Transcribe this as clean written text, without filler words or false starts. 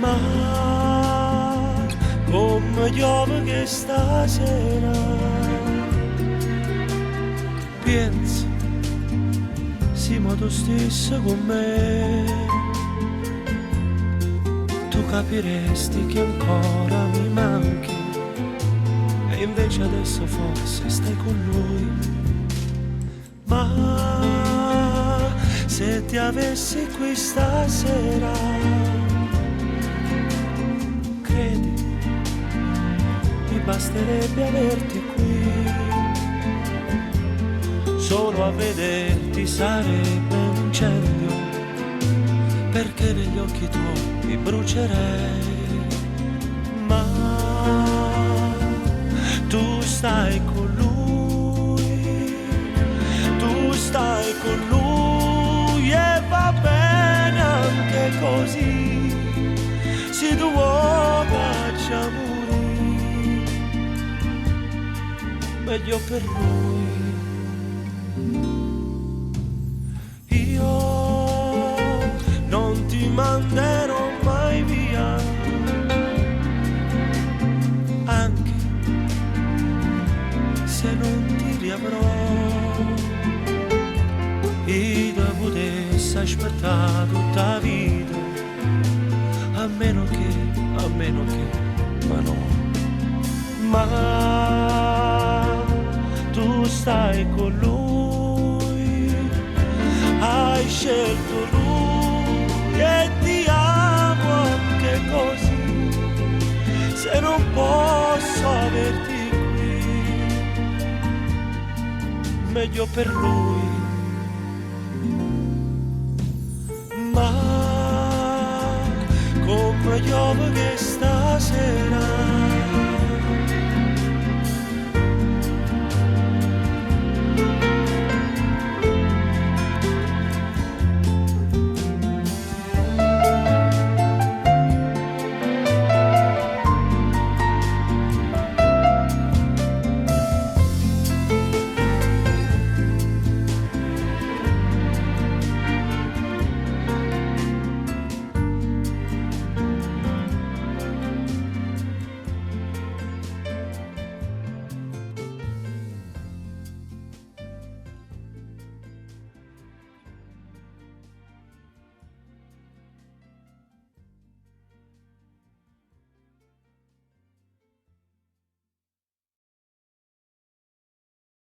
Ma come piove che stasera penso siamo tu stesso con me, tu capiresti che ancora mi manchi e invece adesso forse stai con lui. Ma se ti avessi qui stasera, credi, mi basterebbe averti qui, solo a vederti sarebbe un incendio, perché negli occhi tuoi mi brucerei. Ma tu stai con lui, tu stai con lui e va bene anche così, si duoga morire, meglio per lui. Io non ti manderò mai via, anche se non ti riavrò, e da potessi aspettare tutta la vita, a meno che, ma no. Ma tu stai con lui, hai scelto lui e ti amo anche così, se non posso averti qui, meglio per lui. Ma come piove che stasera